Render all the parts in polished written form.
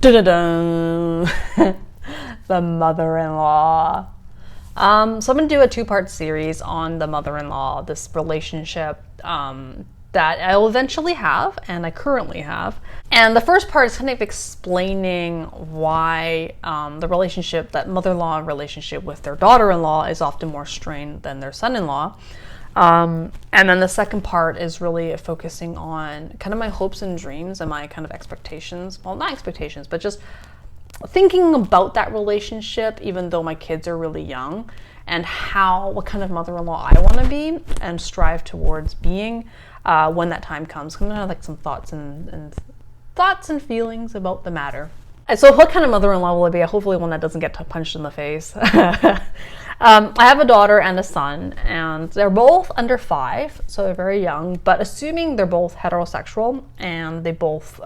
Dun-dun-dun. The mother-in-law. So I'm going to do a two-part series on the mother-in-law, this relationship that I will eventually have, and I currently have. And the first part is kind of explaining why the relationship, that mother-in-law relationship with their daughter-in-law is often more strained than their son-in-law. And then the second part is really focusing on kind of my hopes and dreams and my kind of expectations. Well, not expectations, but just thinking about that relationship, even though my kids are really young, and what kind of mother-in-law I want to be and strive towards being when that time comes. I'm gonna have like some thoughts and feelings about the matter. And so what kind of mother-in-law will I be? Hopefully one that doesn't get punched in the face. I have a daughter and a son, and they're both under 5, so they're very young, but assuming they're both heterosexual and they both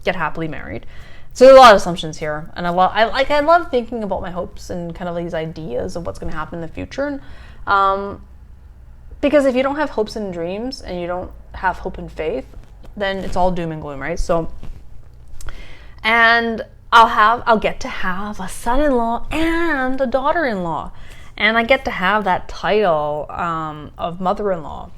get happily married. So there's a lot of assumptions here, and I love thinking about my hopes and kind of these ideas of what's going to happen in the future. Because if you don't have hopes and dreams and you don't have hope and faith, then it's all doom and gloom, right? So, and I'll get to have a son-in-law and a daughter-in-law, and I get to have that title of mother-in-law.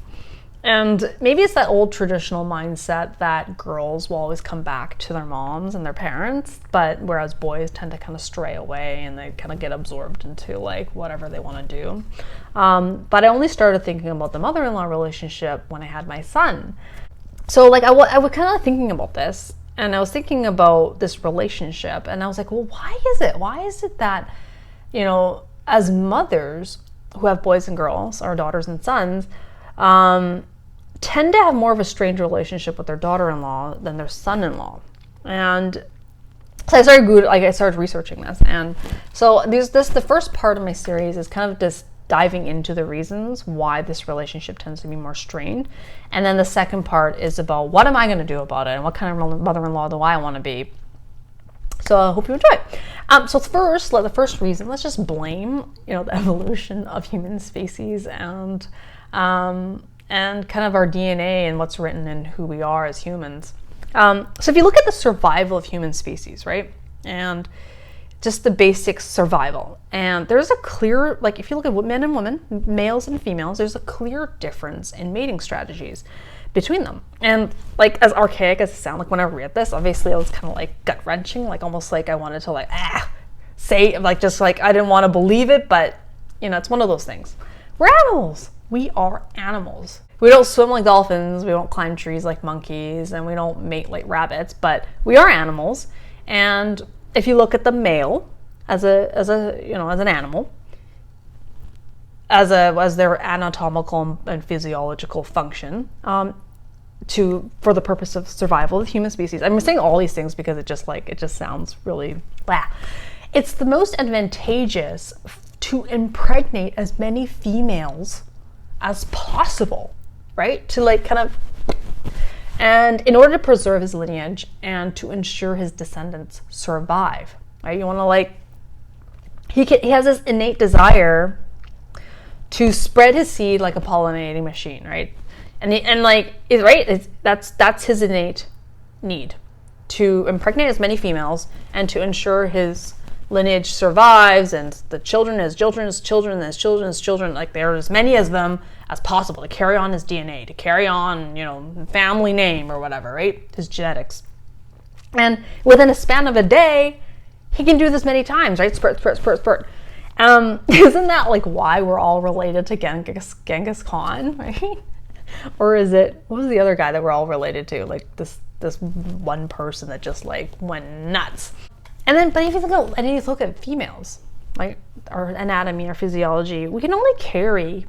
And maybe it's that old traditional mindset that girls will always come back to their moms and their parents, but whereas boys tend to kind of stray away and they kind of get absorbed into like whatever they want to do. But I only started thinking about the mother-in-law relationship when I had my son. So like I was kind of thinking about this, and I was thinking about this relationship, and I was like, well, why is it that, you know, as mothers who have boys and girls, or daughters and sons, tend to have more of a strained relationship with their daughter-in-law than their son-in-law. And so I started researching this, and so the first part of my series is kind of just diving into the reasons why this relationship tends to be more strained, and then the second part is about what am I going to do about it and what kind of mother-in-law do I want to be. So I hope you enjoy it. So first, the first reason, let's just blame, the evolution of human species and kind of our DNA and what's written in who we are as humans. So if you look at the survival of human species, right, and just the basic survival, and there's a clear, like if you look at men and women, males and females, there's a clear difference in mating strategies between them. And like as archaic as it sounds, like when I read this, obviously it was kind of like gut wrenching, like almost like I wanted to say, like just like I didn't want to believe it, but it's one of those things. We're animals. We are animals. We don't swim like dolphins, we don't climb trees like monkeys, and we don't mate like rabbits, but we are animals. And if you look at the male as an animal, as their anatomical and physiological function, for the purpose of survival of the human species. I'm saying all these things because it just sounds really blah. It's the most advantageous to impregnate as many females as possible, right? And in order to preserve his lineage and to ensure his descendants survive, right? You want to he has this innate desire to spread his seed like a pollinating machine, right? That's his innate need to impregnate as many females and to ensure his lineage survives, and the children, his children's children, his children's children, like there are as many of them as possible to carry on his DNA, to carry on, family name or whatever, right? His genetics. And within a span of a day, he can do this many times, right? Spurt. Isn't that like why we're all related to Genghis Khan, right? Or is it, what was the other guy that we're all related to? Like this one person that just like went nuts. And then, but if you look at females, like our anatomy or physiology, we can only carry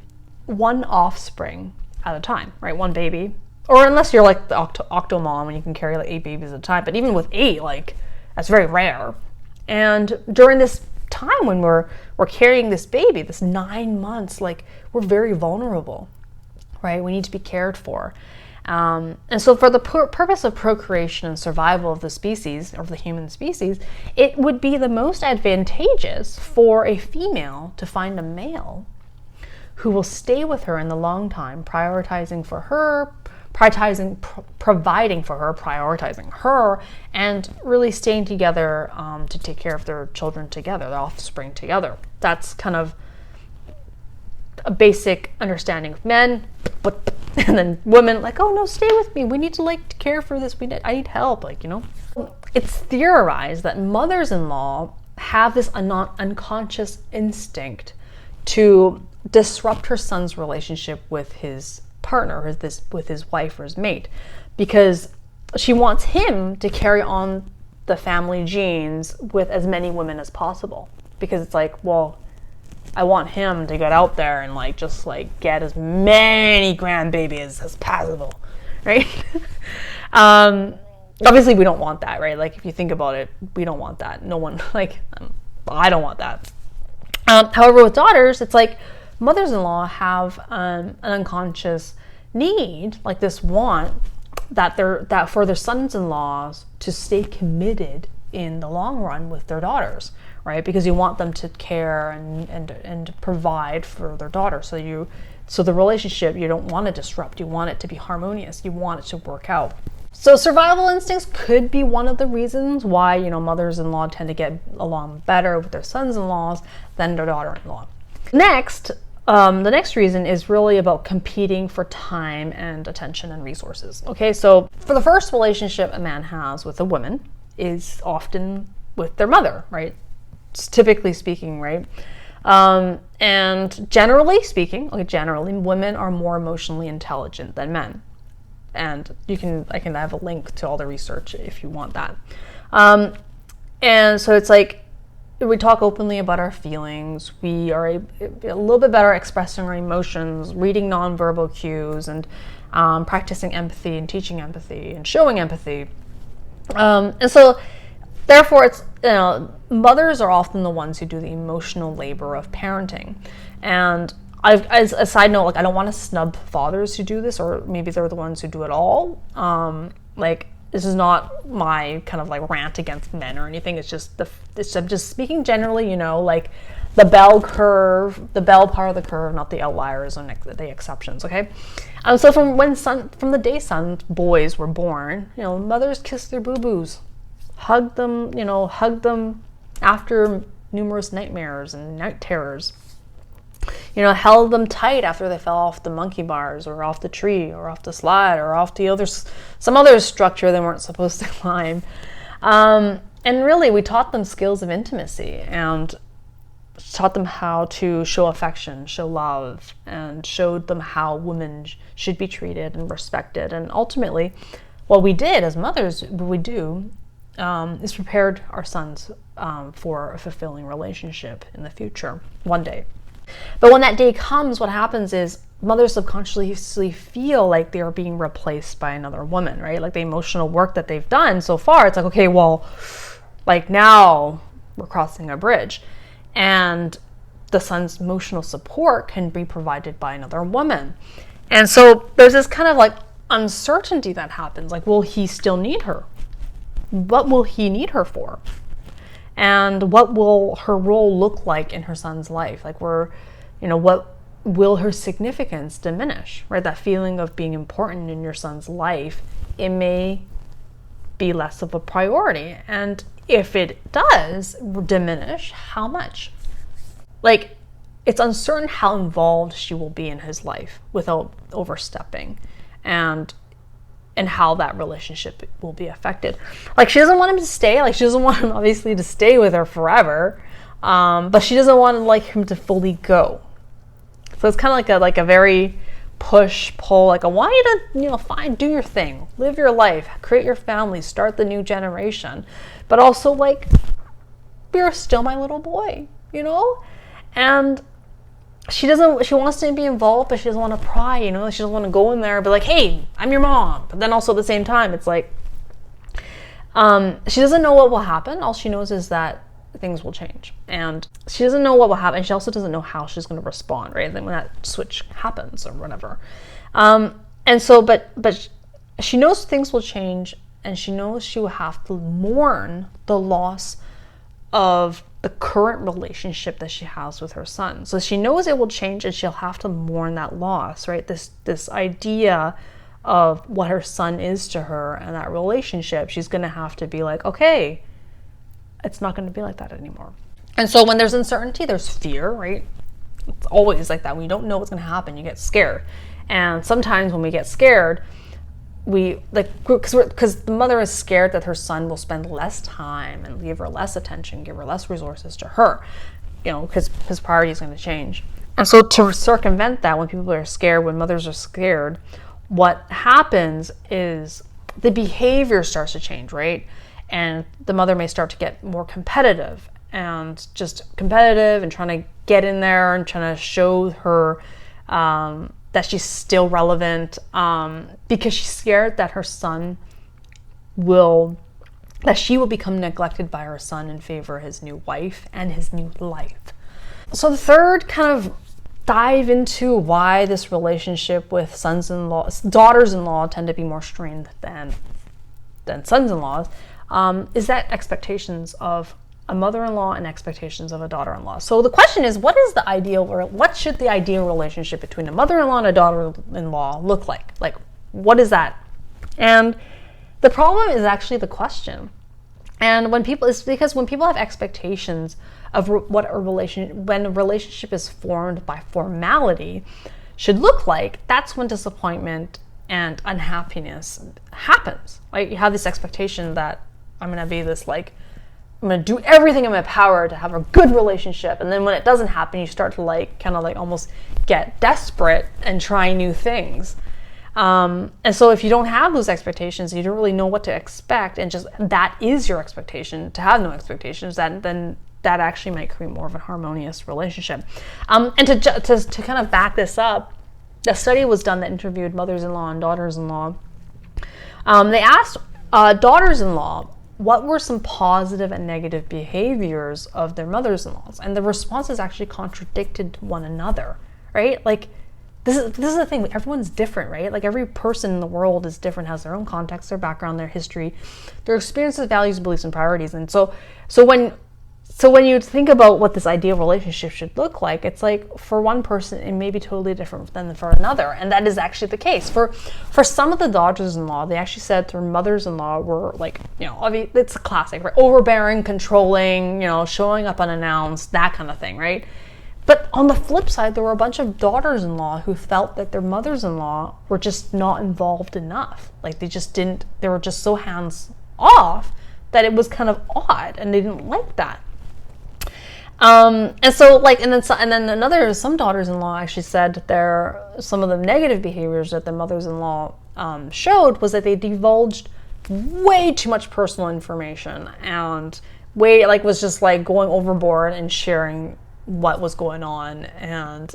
one offspring at a time, right? One baby. Or unless you're like the octomom and you can carry like 8 babies at a time. But even with 8, like that's very rare. And during this time when we're carrying this baby, this 9 months, like we're very vulnerable, right? We need to be cared for. And so for the purpose of procreation and survival of the species, or the human species, it would be the most advantageous for a female to find a male who will stay with her in the long time, prioritizing for her, providing for her, prioritizing her, and really staying together to take care of their children together, their offspring together. That's kind of a basic understanding of men, but and then women like, oh no, stay with me. We need to like care for this. I need help. Like, you know, it's theorized that mothers-in-law have this unconscious instinct to disrupt her son's relationship with his partner, with his wife or his mate, because she wants him to carry on the family genes with as many women as possible. Because it's like, well, I want him to get out there and like just like get as many grandbabies as possible, right? Obviously we don't want that, right? Like if you think about it, we don't want that. No one, like, I don't want that. However, with daughters, it's like mothers-in-law have an unconscious need, like this want that for their sons-in-laws to stay committed in the long run with their daughters, right? Because you want them to care and provide for their daughter. So the relationship, you don't want to disrupt. You want it to be harmonious. You want it to work out. So survival instincts could be one of the reasons why, you know, mothers-in-law tend to get along better with their sons-in-laws than their daughter-in-law. Next, the next reason is really about competing for time and attention and resources. Okay, so for the first relationship a man has with a woman is often with their mother, right? Typically speaking, right? And generally speaking, generally, women are more emotionally intelligent than men. And I can have a link to all the research if you want that. And so it's like, we talk openly about our feelings. We are a little bit better at expressing our emotions, reading nonverbal cues, and practicing empathy and teaching empathy and showing empathy. And so, therefore, it's, you know, mothers are often the ones who do the emotional labor of parenting. And as a side note, like, I don't want to snub fathers who do this, or maybe they're the ones who do it all. Like, this is not my kind of like rant against men or anything. It's just I'm just speaking generally, you know, like the bell part of the curve, not the outliers or the exceptions. Okay. So from the day boys were born, you know, mothers kissed their boo-boos, hugged them after numerous nightmares and night terrors. You know, held them tight after they fell off the monkey bars or off the tree or off the slide or off some other structure they weren't supposed to climb. And really, we taught them skills of intimacy and taught them how to show affection, show love, and showed them how women should be treated and respected. And ultimately, what we did as mothers, is prepared our sons for a fulfilling relationship in the future, one day. But when that day comes, what happens is mothers subconsciously feel like they are being replaced by another woman, right? Like the emotional work that they've done so far, it's like, okay, well, like now we're crossing a bridge. And the son's emotional support can be provided by another woman. And so there's this kind of like uncertainty that happens. Like, will he still need her? What will he need her for? And what will her role look like in her son's life? Like, what will her significance diminish, right? That feeling of being important in your son's life, it may be less of a priority. And if it does diminish, how much? Like, it's uncertain how involved she will be in his life without overstepping, and how that relationship will be affected. Like, she doesn't want him to stay. Like, she doesn't want him, obviously, to stay with her forever. But she doesn't want him to fully go. So it's kind of like a very push-pull. Like, I want you to, do your thing. Live your life. Create your family. Start the new generation. But also, like, you're still my little boy, you know? And she wants to be involved, but she doesn't want to pry, you know? She doesn't want to go in there and be like, hey, I'm your mom. But then also at the same time, it's like, she doesn't know what will happen. All she knows is that things will change. And she doesn't know what will happen. She also doesn't know how she's going to respond, right? Then when that switch happens or whatever. And so, but she knows things will change, and she knows she will have to mourn the loss of the current relationship that she has with her son. So she knows it will change, and she'll have to mourn that loss, right? This idea of what her son is to her and that relationship, she's going to have to be like, okay, it's not going to be like that anymore. And so when there's uncertainty, there's fear, right? It's always like that. When you don't know what's going to happen, you get scared. And sometimes when we get scared, we because the mother is scared that her son will spend less time and give her less attention, give her less resources to her, because his priority is going to change. And so to circumvent that, when people are scared, when mothers are scared, what happens is the behavior starts to change, right? And the mother may start to get more competitive and trying to get in there and trying to show her that she's still relevant, because she's scared that she will become neglected by her son in favor of his new wife and his new life. So the third kind of dive into why this relationship with daughters-in-law tend to be more strained than sons-in-laws, is that expectations of a mother-in-law and expectations of a daughter-in-law. So the question is, what should the ideal relationship between a mother-in-law and a daughter-in-law look like? Like, what is that? And the problem is actually the question. And it's because when people have expectations of when a relationship is formed by formality should look like, that's when disappointment and unhappiness happens. Right? You have this expectation that I'm going to be this, like, I'm going to do everything in my power to have a good relationship. And then when it doesn't happen, you start to almost get desperate and try new things. And so if you don't have those expectations, you don't really know what to expect, and just that is your expectation, to have no expectations, then that actually might create more of a harmonious relationship. And to kind of back this up, a study was done that interviewed mothers-in-law and daughters-in-law. They asked daughters-in-law what were some positive and negative behaviors of their mothers-in-laws, and the responses actually contradicted one another, right? Like, this is the thing. Everyone's different, right? Like, every person in the world is different, has their own context, their background, their history, their experiences, values, beliefs, and priorities. And so when you think about what this ideal relationship should look like, it's like, for one person it may be totally different than for another, and that is actually the case. For some of the daughters-in-law, they actually said their mothers-in-law were like, it's a classic, right? Overbearing, controlling, showing up unannounced, that kind of thing, right? But on the flip side, there were a bunch of daughters-in-law who felt that their mothers-in-law were just not involved enough. Like, they were just so hands off that it was kind of odd, and they didn't like that. And then some daughters-in-law actually said that some of the negative behaviors that the mothers-in-law showed was that they divulged way too much personal information, and was just like going overboard and sharing what was going on, and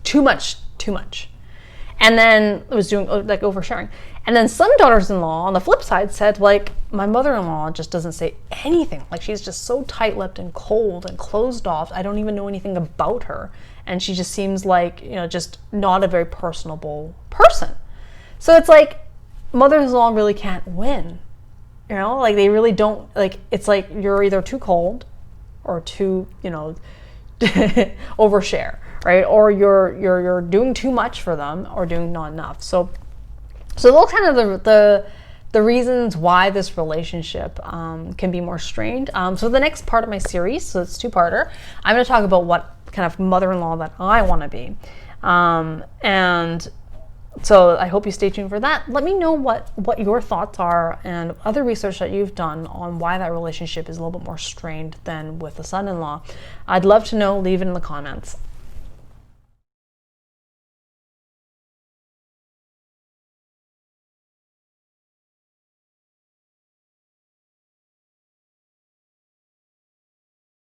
too much. And then it was doing like oversharing. And then some daughters-in-law on the flip side said, like, my mother-in-law just doesn't say anything. Like, she's just so tight-lipped and cold and closed off. I don't even know anything about her. And she just seems like, just not a very personable person. So it's like, mothers-in-law really can't win. Like, they really don't, like, it's like you're either too cold or too, overshare, right? Or you're doing too much for them, or doing not enough. So those kind of the reasons why this relationship can be more strained. So the next part of my series, so it's two-parter, I'm going to talk about what kind of mother-in-law that I want to be. And so I hope you stay tuned for that. Let me know what your thoughts are and other research that you've done on why that relationship is a little bit more strained than with a son-in-law. I'd love to know. Leave it in the comments.